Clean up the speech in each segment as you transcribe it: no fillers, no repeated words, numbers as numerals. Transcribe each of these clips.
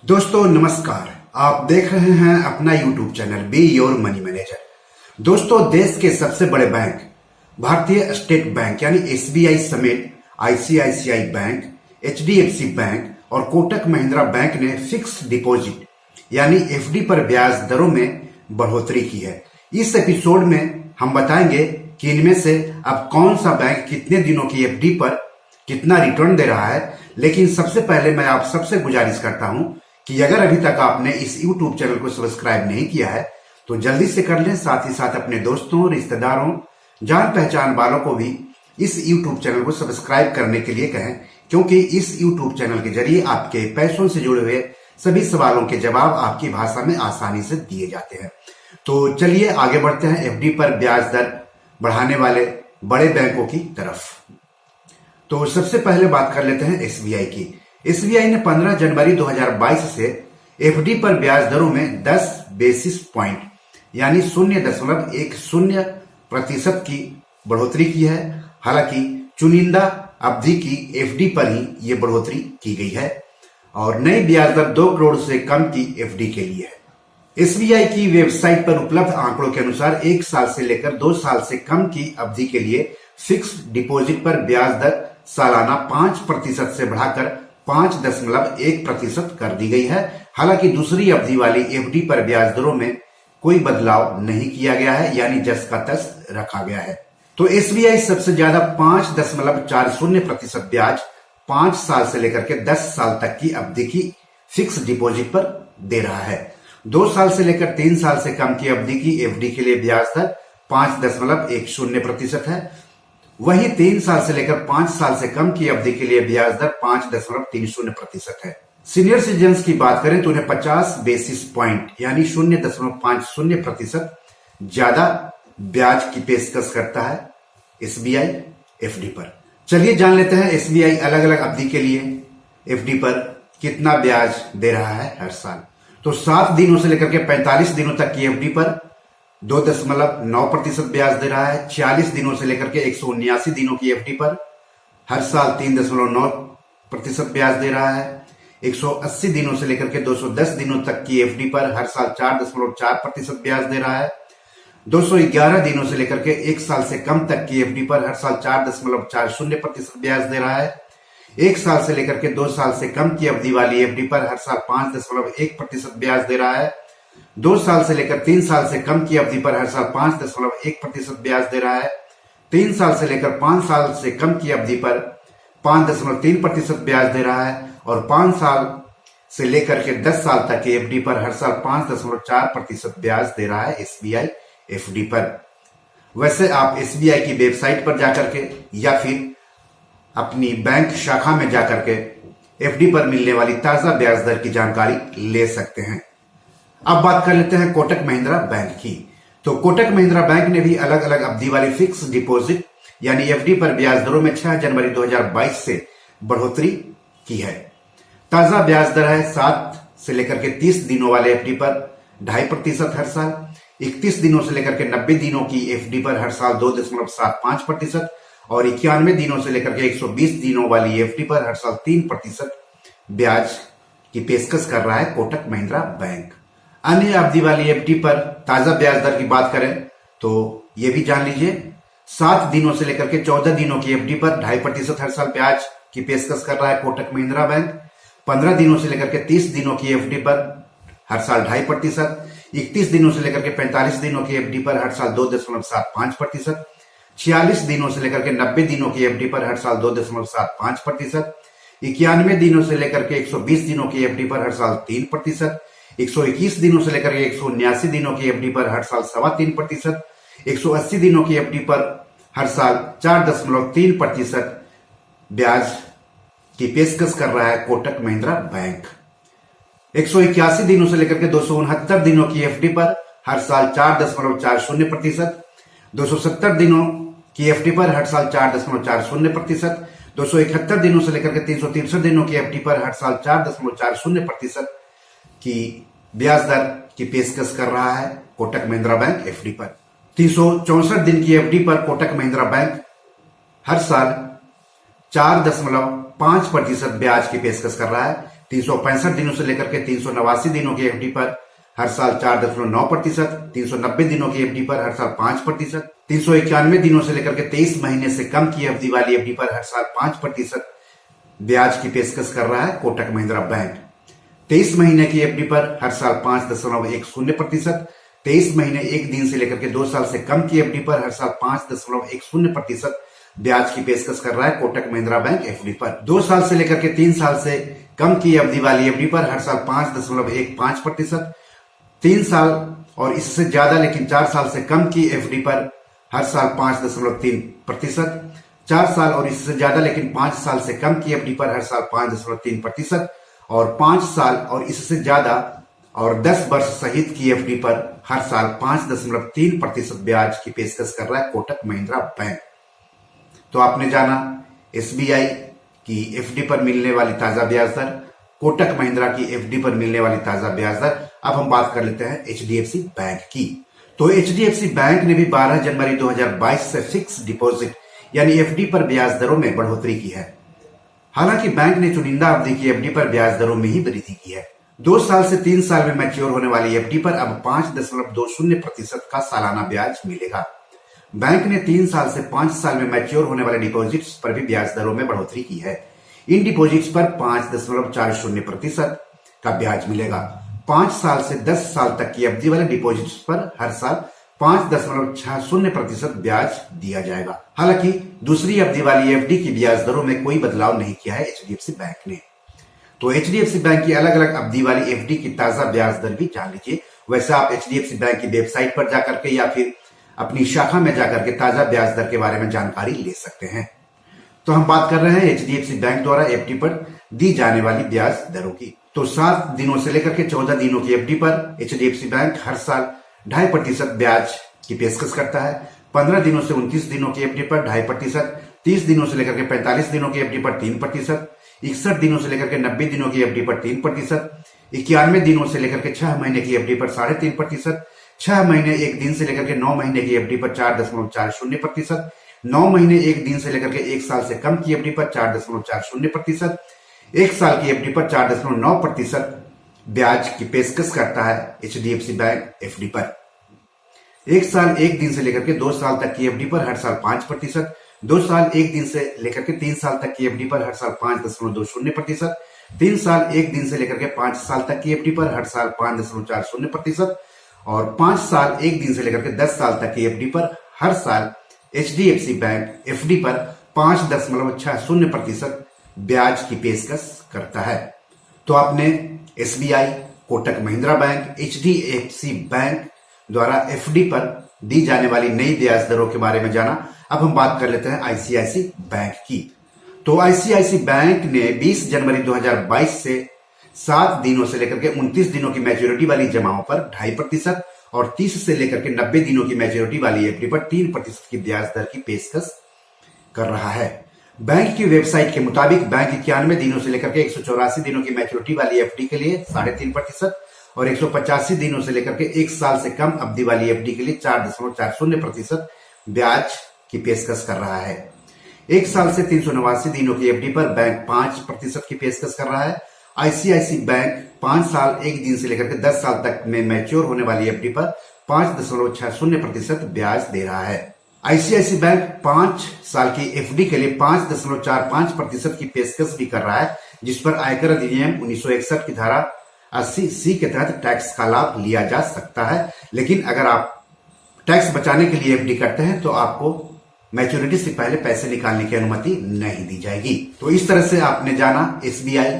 दोस्तों नमस्कार। आप देख रहे हैं अपना YouTube channel be your money manager. दोस्तों देश के सबसे बड़े बैंक भारतीय स्टेट बैंक यानी एसबीआई समेत आईसीआईसीआई बैंक, एचडीएफसी बैंक और कोटक महिंद्रा बैंक ने फिक्स डिपॉजिट यानी एफडी पर ब्याज दरों में बढ़ोतरी की है। इस एपिसोड में हम बताएंगे कि इनमें से अब कौन सा बैंक कितने दिनों की एफडी पर कितना रिटर्न दे रहा है। लेकिन सबसे पहले मैं आप सबसे गुजारिश करता हूं कि अगर अभी तक आपने इस YouTube चैनल को सब्सक्राइब नहीं किया है तो जल्दी से कर लें। साथ ही साथ अपने दोस्तों, रिश्तेदारों, जान पहचान वालों को भी इस YouTube चैनल को सब्सक्राइब करने के लिए कहें, क्योंकि इस YouTube चैनल के जरिए आपके पैसों से जुड़े हुए सभी सवालों के जवाब आपकी भाषा में आसानी से दिए जाते हैं। तो चलिए आगे बढ़ते हैं एफडी पर ब्याज दर बढ़ाने वाले बड़े बैंकों की तरफ। तो सबसे पहले बात कर लेते हैं एसबीआई की। एसबीआई ने 15 जनवरी 2022 से एफडी पर ब्याज दरों में 10 बेसिस पॉइंट यानी 0.10% की बढ़ोतरी की है। हालांकि चुनिंदा अवधि की एफडी पर ही ये बढ़ोतरी की गई है और नई ब्याज दर 2 करोड़ से कम की एफडी के लिए है। एसबीआई की वेबसाइट पर उपलब्ध आंकड़ों के अनुसार 1 साल से लेकर 2 साल से कम की अवधि के लिए फिक्स डिपॉजिट पर ब्याज दर सालाना 5% से बढ़ाकर 5.1% कर दी गई है। हालांकि दूसरी अवधि वाली एफडी पर ब्याज दरों में कोई बदलाव नहीं किया गया है, यानी जस का तस रखा गया है। तो एसबीआई सबसे ज्यादा 5.40% ब्याज 5 साल से लेकर के 10 साल तक की अवधि की फिक्स डिपॉजिट पर दे रहा है। 2 साल से लेकर 3 साल से कम की अवधि की एफडी के लिए ब्याज दर 5.10% है। वहीं 3 साल से लेकर 5 साल से कम की अवधि के लिए ब्याज दर 5.30% है। सीनियर सिटीजन की बात करें तो उन्हें 50 बेसिस पॉइंट यानी 0.50% ज्यादा ब्याज की पेशकश करता है एसबीआई एफडी पर। चलिए जान लेते हैं एसबीआई अलग अलग अवधि के लिए एफडी पर कितना ब्याज दे रहा है हर साल। तो 7 दिनों से लेकर के 45 दिनों तक की एफडी पर 2.9% ब्याज दे रहा है। 46 दिनों से लेकर के 179 दिनों की एफडी पर हर साल 3.9% ब्याज दे रहा है। 180 दिनों से लेकर के 210 दिनों तक की एफडी पर हर साल 4.4% ब्याज दे रहा है। 211 दिनों से लेकर के 1 साल से कम तक की एफडी पर हर साल 4.40% ब्याज दे रहा है। 1 साल से लेकर के 2 साल से कम की अवधि वाली एफडी पर हर साल 5.1% ब्याज दे रहा है। 2 साल से लेकर 3 साल से कम की अवधि पर हर साल 5.1% ब्याज दे रहा है। 3 साल से लेकर 5 साल से कम की अवधि पर 5.3% ब्याज दे रहा है और 5 साल से लेकर के 10 साल तक की एफडी पर हर साल 5.4% ब्याज दे रहा है एसबीआई एफडी पर। वैसे आप एसबीआई की वेबसाइट पर जाकर के या फिर अपनी बैंक शाखा में जाकर के एफडी पर मिलने वाली ताजा ब्याज दर की जानकारी ले सकते हैं। अब बात कर लेते हैं कोटक महिंद्रा बैंक की। तो कोटक महिंद्रा बैंक ने भी अलग अलग अवधि वाली फिक्स डिपॉजिट यानी एफडी पर ब्याज दरों में 6 जनवरी 2022 से बढ़ोतरी की है। ताजा ब्याज दर है 7 से लेकर के 30 दिनों वाले एफडी पर 2.5% हर साल, 31 दिनों से लेकर के 90 दिनों की एफडी पर हर साल 2.75% और 91 दिनों से लेकर के 120 दिनों वाली एफडी पर हर साल 3% ब्याज की पेशकश कर रहा है कोटक महिंद्रा बैंक। अन्य अवधि वाली एफडी पर ताजा ब्याज दर की बात करें तो ये भी जान लीजिए। 7 दिनों से लेकर के 14 दिनों की एफडी पर 2.5% हर साल ब्याज की पेशकश कर रहा है कोटक महिंद्रा बैंक। 15 दिनों से लेकर के 30 दिनों की एफडी पर हर साल 2.5%, 31 दिनों से लेकर के 45 दिनों की एफडी पर हर साल 2.75%, 46 दिनों से लेकर के 90 दिनों की एफडी पर हर साल 2.75%, 91 दिनों से लेकर के 120 दिनों की एफडी पर हर साल 3%, 121 दिनों से लेकर 179 दिनों की एफडी पर हर साल 3.25%, 180 दिनों की एफडी पर हर साल 4.3% ब्याज की पेशकश कर रहा है कोटक महिंद्रा बैंक। 181 दिनों से लेकर के 269 दिनों की एफडी पर हर साल 4.40%, 270 दिनों की एफडी पर हर साल 4.40%, 271 दिनों से लेकर के 363 दिनों की एफडी पर हर साल 4.40% की ब्याज दर की पेशकश कर रहा है कोटक महिंद्रा बैंक एफडी पर। 364 दिन की एफडी पर कोटक महिंद्रा बैंक हर साल 4.5% ब्याज की पेशकश कर रहा है। 365 दिनों से लेकर के 389 दिनों की एफडी पर हर साल 4.9%, 390 दिनों की एफडी पर हर साल 5%, 391 दिनों से लेकर के 23 महीने से कम की अवधि वाली एफडी पर हर साल 5% ब्याज की पेशकश कर रहा है कोटक महिंद्रा बैंक। 23 महीने की एफडी पर हर साल 5.10%, 23 महीने 1 दिन से लेकर के 2 साल से कम की एफडी पर हर साल 5.10% ब्याज की पेशकश कर रहा है कोटक महिंद्रा बैंक एफडी पर। 2 साल से लेकर के 3 साल से कम की अवधि वाली एफडी पर हर साल 5.15%, 3 साल और इससे ज्यादा लेकिन 4 साल से कम की एफडी पर हर साल 5.3%, 4 साल और इससे ज्यादा लेकिन 5 साल से कम की एफडी पर हर साल 5.3% और 5 साल और इससे ज्यादा और 10 वर्ष सहित की एफडी पर हर साल 5.3% ब्याज की पेशकश कर रहा है कोटक महिंद्रा बैंक। तो आपने जाना एसबीआई की एफडी पर मिलने वाली ताजा ब्याज दर, कोटक महिंद्रा की एफडी पर मिलने वाली ताजा ब्याज दर। अब हम बात कर लेते हैं एचडीएफसी बैंक की। तो एचडीएफसी बैंक ने भी 12 जनवरी 2022 से फिक्स डिपॉजिट यानी एफडी पर ब्याज दरों में बढ़ोतरी की है। हालांकि बैंक ने चुनिंदा अवधि की एफडी पर ब्याज दरों में ही वृद्धि की है। 2 साल से 3 साल में मैच्योर होने वाली एफडी पर अब 5.20% का सालाना ब्याज मिलेगा। बैंक ने 3 साल से 5 साल में मैच्योर होने वाले डिपॉजिट्स पर भी ब्याज दरों में बढ़ोतरी की है। इन डिपॉजिट्स पर 5.40% का ब्याज मिलेगा। 5 साल से 10 साल तक की अवधि वाले डिपॉजिट्स पर हर साल 5.60% ब्याज दिया जाएगा। हालांकि दूसरी अवधि वाली एफडी की ब्याज दरों में कोई बदलाव नहीं किया है एचडीएफसी बैंक ने। तो एचडीएफसी बैंक की अलग अलग अवधि वाली एफडी की ताजा ब्याज दर भी जान लीजिए। वैसे आप एचडीएफसी बैंक की वेबसाइट पर जाकर के या फिर अपनी शाखा में जाकर के ताजा ब्याज दर के बारे में जानकारी ले सकते हैं। तो हम बात कर रहे हैं एचडीएफसी बैंक द्वारा एफडी पर दी जाने वाली ब्याज दरों की। तो 7 दिनों से लेकर के 14 दिनों की एफडी पर एचडीएफसी बैंक हर साल 2.5% ब्याज की पेशकश करता है। 15 दिनों से 29 दिनों की एफडी पर 2.5%, 30 दिनों से लेकर के 45 दिनों की एफडी पर 3%, 61 दिनों से लेकर के 90 दिनों की एफडी पर 3%, 91 दिनों से लेकर के 6 महीने की एफडी पर 3.5%, 6 महीने 1 दिन से लेकर के 9 महीने की एफडी पर 4.40%, 9 महीने 1 दिन से लेकर के 1 साल से कम की एफडी पर 4.40%, 1 साल की एफडी पर 4.9% ब्याज की पेशकश करता है एचडीएफसी बैंक एफडी पर। 1 साल 1 दिन से लेकर के 2 साल तक की एफडी पर हर साल 5%, 2 साल 1 दिन से लेकर के 3 साल तक की एफडी पर हर साल 5.20%, 3 साल 1 दिन से लेकर के 5 साल तक की एफडी पर हर साल 5.40% और 5 साल 1 दिन से लेकर के 10 साल तक की एफडी पर हर साल एचडीएफसी बैंक एफडी पर 5.60% ब्याज की पेशकश करता है। तो आपने SBI, Kotak Mahindra bank, HDFC bank द्वारा एफडी पर दी जाने वाली नई ब्याज दरों के बारे में जाना। अब हम बात कर लेते हैं आईसीआईसी बैंक की। तो आईसीआईसी बैंक ने 20 जनवरी 2022 से 7 दिनों से लेकर के 29 दिनों की मैच्योरिटी वाली जमाओं पर 2.5% और 30 से लेकर के 90 दिनों की मैच्योरिटी वाली एफडी पर 3% की ब्याज दर की पेशकश कर रहा है। बैंक की वेबसाइट के मुताबिक बैंक 91 दिनों से लेकर के 184 दिनों की मैच्योरिटी वाली एफडी के लिए 3.5% और 185 दिनों से लेकर के 1 साल से कम अवधि वाली एफडी के लिए 4.40% ब्याज की पेशकश कर रहा है। 1 साल से 389 दिनों की एफडी पर बैंक 5% की पेशकश कर रहा है। आईसीआईसी बैंक 5 साल 1 दिन से लेकर के 10 साल तक में मैच्योर होने वाली एफडी पर 5.60% ब्याज दे रहा है। आईसीआईसी बैंक 5 साल की एफडी के लिए 5.45% की पेशकश भी कर रहा है, जिस पर आयकर अधिनियम 1961 की धारा 80C के तहत टैक्स का लाभ लिया जा सकता है। लेकिन अगर आप टैक्स बचाने के लिए एफडी करते हैं तो आपको मैच्योरिटी से पहले पैसे निकालने की अनुमति नहीं दी जाएगी। तो इस तरह से आपने जाना SBI,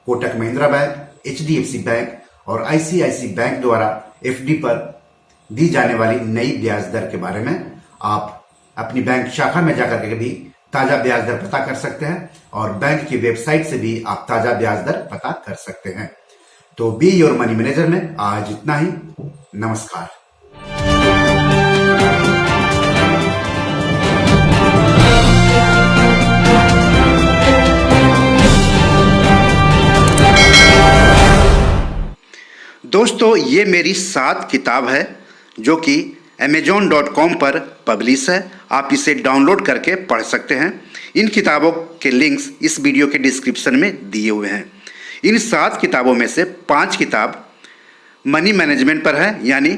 Kotak Mahindra bank, HDFC bank और आईसीआईसी बैंक द्वारा एफडी पर दी जाने वाली नई ब्याज दर के बारे में। आप अपनी बैंक शाखा में जाकर के भी ताजा ब्याज दर पता कर सकते हैं और बैंक की वेबसाइट से भी आप ताजा ब्याज दर पता कर सकते हैं। तो बी योर मनी मैनेजर में आज इतना ही। नमस्कार। दोस्तों, ये मेरी 7 किताब है जो कि amazon.com पर पब्लिश है। आप इसे डाउनलोड करके पढ़ सकते हैं। इन किताबों के लिंक्स इस वीडियो के डिस्क्रिप्शन में दिए हुए हैं। इन 7 किताबों में से 5 किताब मनी मैनेजमेंट पर है, यानी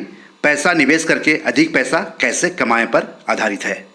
पैसा निवेश करके अधिक पैसा कैसे कमाएं पर आधारित है।